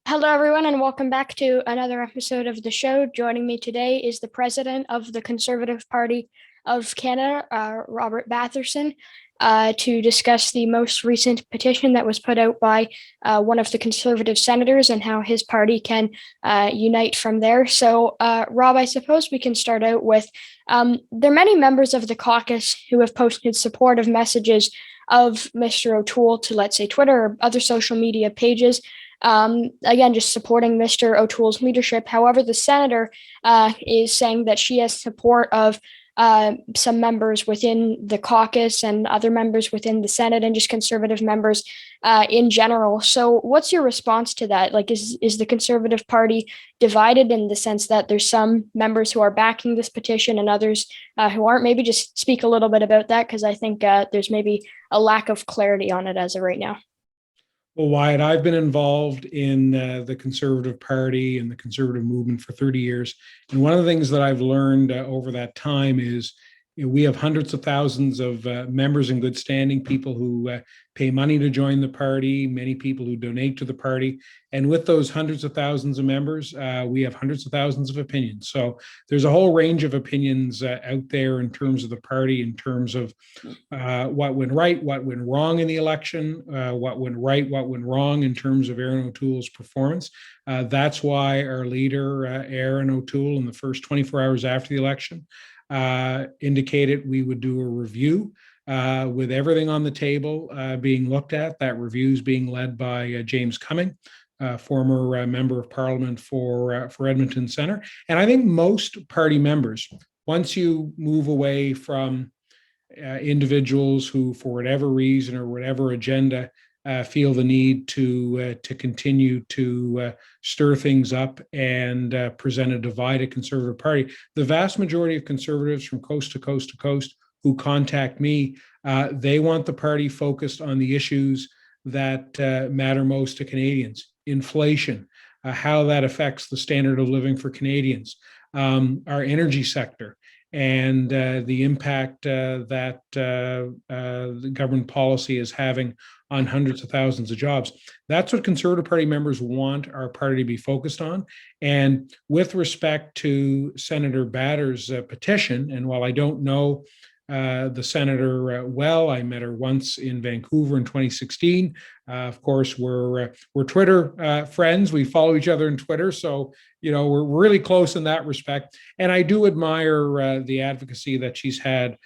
Hello, everyone, and welcome back to another episode of the show. Joining me today is the president of the Conservative Party of Canada, Robert Batherson, to discuss the most recent petition that was put out by one of the Conservative senators and how his party can unite from there. So, Rob, I suppose we can start out with there are many members of the caucus who have posted supportive messages of Mr. O'Toole to, let's say, Twitter or other social media pages, again, just supporting Mr. O'Toole's leadership. However, the senator is saying that she has support of some members within the caucus and other members within the Senate and just conservative members in general. So, what's your response to that? Like, is the Conservative Party divided in the sense that there's some members who are backing this petition and others who aren't? Maybe just speak a little bit about that, because I think there's maybe a lack of clarity on it as of right now. Well, Wyatt, I've been involved in the Conservative Party and the conservative movement for 30 years. And one of the things that I've learned over that time is we have hundreds of thousands of members in good standing, people who pay money to join the party, many people who donate to the party. And with those hundreds of thousands of members, we have hundreds of thousands of opinions. So there's a whole range of opinions out there in terms of the party, in terms of what went right, what went wrong in the election, what went right, what went wrong in terms of Erin O'Toole's performance. That's why our leader, Erin O'Toole, in the first 24 hours after the election, indicated we would do a review with everything on the table being looked at. That review is being led by James Cumming, former member of Parliament for Edmonton Centre. And I think most party members, once you move away from individuals who, for whatever reason or whatever agenda, feel the need to continue to stir things up and present a divided Conservative Party. The vast majority of Conservatives from coast to coast to coast who contact me, they want the party focused on the issues that matter most to Canadians: inflation, how that affects the standard of living for Canadians, our energy sector, and the impact that the government policy is having on hundreds of thousands of jobs. That's what Conservative Party members want our party to be focused on. And with respect to Senator Batter's petition, and while I don't know the senator well, I met her once in Vancouver in 2016. Of course, we're Twitter friends. We follow each other on Twitter, so we're really close in that respect. And I do admire the advocacy that she's had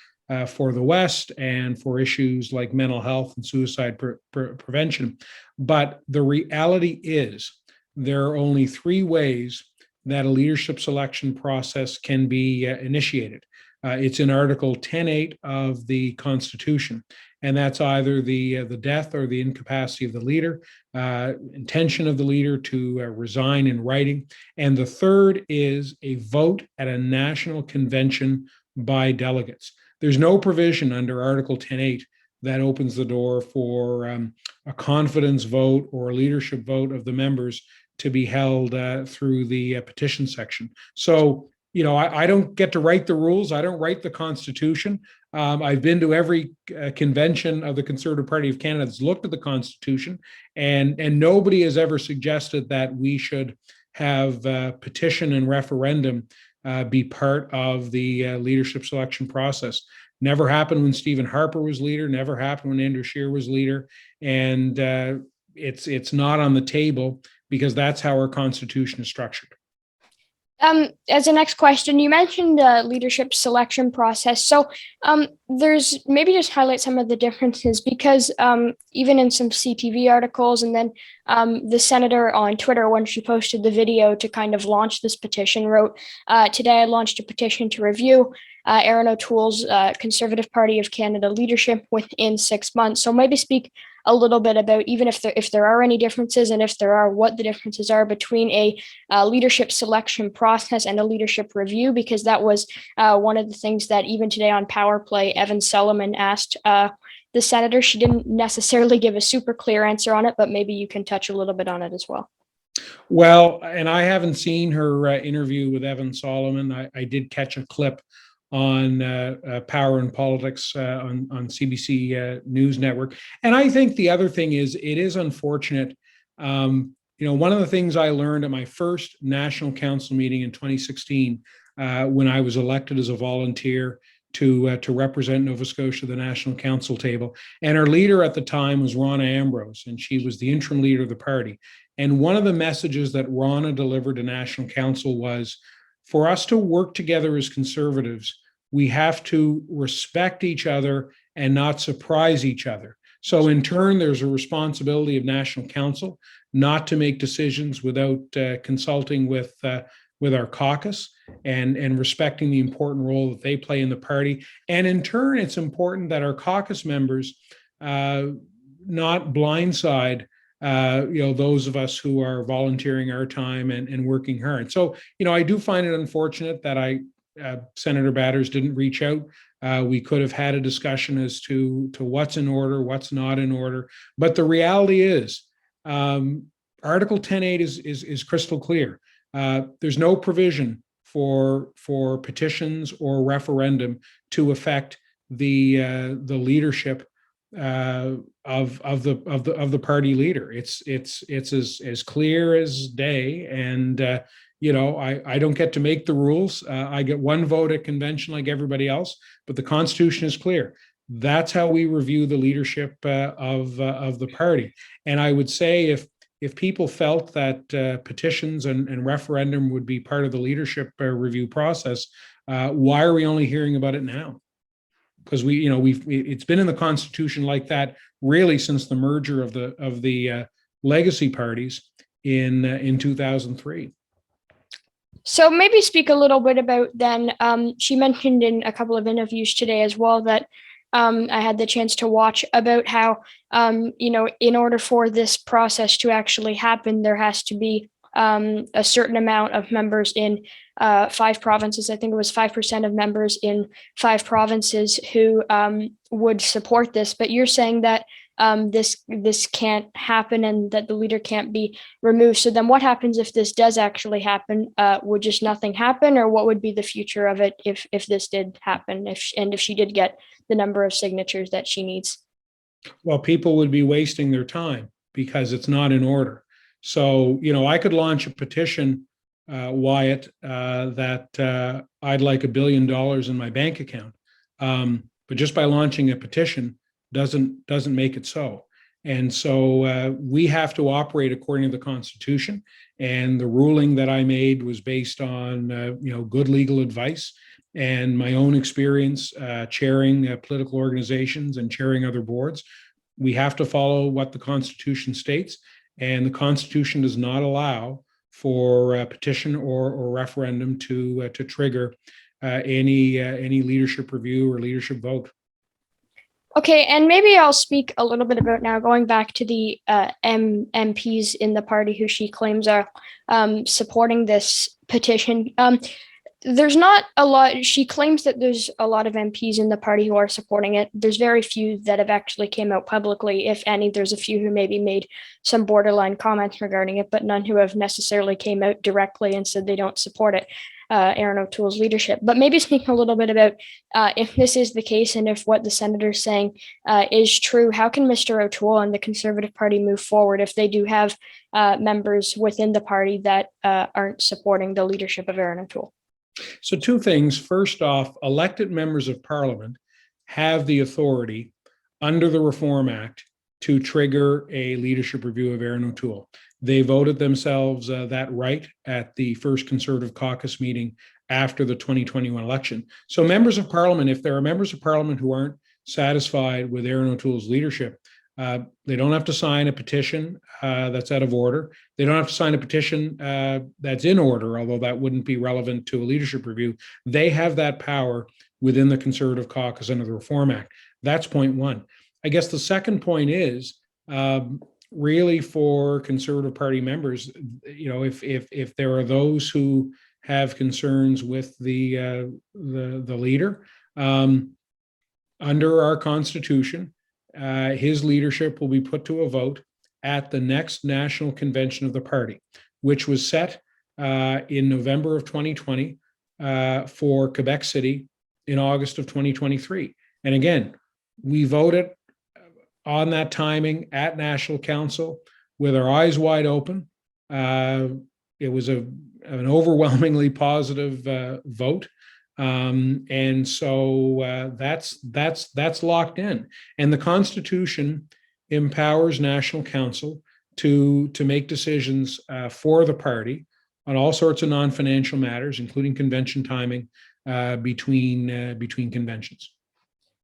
for the West and for issues like mental health and suicide prevention. But the reality is there are only three ways that a leadership selection process can be initiated. It's in Article 10.8 of the Constitution, and that's either the death or the incapacity of the leader, intention of the leader to resign in writing, and the third is a vote at a national convention by delegates. There's no provision under Article 10.8 that opens the door for a confidence vote or a leadership vote of the members to be held through the petition section. So, I don't get to write the rules. I don't write the Constitution. I've been to every convention of the Conservative Party of Canada that's looked at the Constitution, and nobody has ever suggested that we should have petition and referendum be part of the leadership selection process. Never happened when Stephen Harper was leader, never happened when Andrew Scheer was leader, and it's not on the table because that's how our Constitution is structured. As a next question, you mentioned the leadership selection process. So there's maybe just highlight some of the differences, because even in some CTV articles, and then the senator on Twitter, when she posted the video to kind of launch this petition, wrote, "Today I launched a petition to review Erin O'Toole's Conservative Party of Canada leadership within 6 months." So maybe speak a little bit about, even if there are any differences, and if there are, what the differences are between a leadership selection process and a leadership review, because that was one of the things that even today on Power Play, Evan Solomon asked the senator. She didn't necessarily give a super clear answer on it, but maybe you can touch a little bit on it as well. Well, and I haven't seen her interview with Evan Solomon. I did catch a clip on Power and Politics on CBC News Network. And I think the other thing is, it is unfortunate. one of the things I learned at my first National Council meeting in 2016, when I was elected as a volunteer to represent Nova Scotia at the National Council table. And our leader at the time was Ronna Ambrose, and she was the interim leader of the party. And one of the messages that Ronna delivered to National Council was, for us to work together as Conservatives, we have to respect each other and not surprise each other. So in turn, there's a responsibility of National Council not to make decisions without consulting with our caucus and respecting the important role that they play in the party. And in turn, it's important that our caucus members not blindside those of us who are volunteering our time and working hard. So, I do find it unfortunate that Senator Batters didn't reach out. We could have had a discussion as to what's in order, what's not in order. But the reality is, Article 10.8 is crystal clear. There's no provision for petitions or referendum to affect the leadership of the party leader. It's as clear as day, and I don't get to make the rules. I get one vote at convention like everybody else, but the Constitution is clear. That's how we review the leadership of the party. And I would say if people felt that petitions and referendum would be part of the leadership review process, why are we only hearing about it now? Because it's been in the Constitution like that really since the merger of the legacy parties in 2003. So maybe speak a little bit about then, she mentioned in a couple of interviews today as well that I had the chance to watch about how, in order for this process to actually happen, there has to be a certain amount of members in 5 provinces. I think it was 5% of members in 5 provinces who would support this. But you're saying that this can't happen and that the leader can't be removed. So then what happens if this does actually happen? Would just nothing happen, or what would be the future of it if this did happen, if she did get the number of signatures that she needs? Well, people would be wasting their time because it's not in order. So, I could launch a petition, Wyatt, that I'd like $1 billion in my bank account. But just by launching a petition doesn't make it so. And so we have to operate according to the Constitution. And the ruling that I made was based on, good legal advice and my own experience chairing political organizations and chairing other boards. We have to follow what the Constitution states. And the Constitution does not allow for a petition or referendum to trigger any leadership review or leadership vote. Okay, and maybe I'll speak a little bit about now going back to the MPs in the party who she claims are supporting this petition. There's not a lot. She claims that there's a lot of MPs in the party who are supporting it. There's very few that have actually came out publicly, if any. There's a few who maybe made some borderline comments regarding it, but none who have necessarily came out directly and said they don't support it. Erin O'Toole's leadership. But maybe speak a little bit about if this is the case and if what the senator's saying is true, how can Mr. O'Toole and the Conservative Party move forward if they do have members within the party that aren't supporting the leadership of Erin O'Toole? So 2 things. First off, elected members of Parliament have the authority under the Reform Act to trigger a leadership review of Erin O'Toole. They voted themselves that right at the first Conservative caucus meeting after the 2021 election. So members of Parliament, if there are members of Parliament who aren't satisfied with Erin O'Toole's leadership, they don't have to sign a petition that's out of order. They don't have to sign a petition that's in order, although that wouldn't be relevant to a leadership review. They have that power within the Conservative caucus under the Reform Act. That's point one. I guess the second point is really for Conservative Party members, if there are those who have concerns with the leader, under our Constitution, his leadership will be put to a vote at the next national convention of the party, which was set in November of 2020 for Quebec City in August of 2023. And again, we voted on that timing at National Council with our eyes wide open. It was an overwhelmingly positive vote. And so that's locked in. And the Constitution empowers National Council to make decisions for the party on all sorts of non-financial matters, including convention timing between conventions.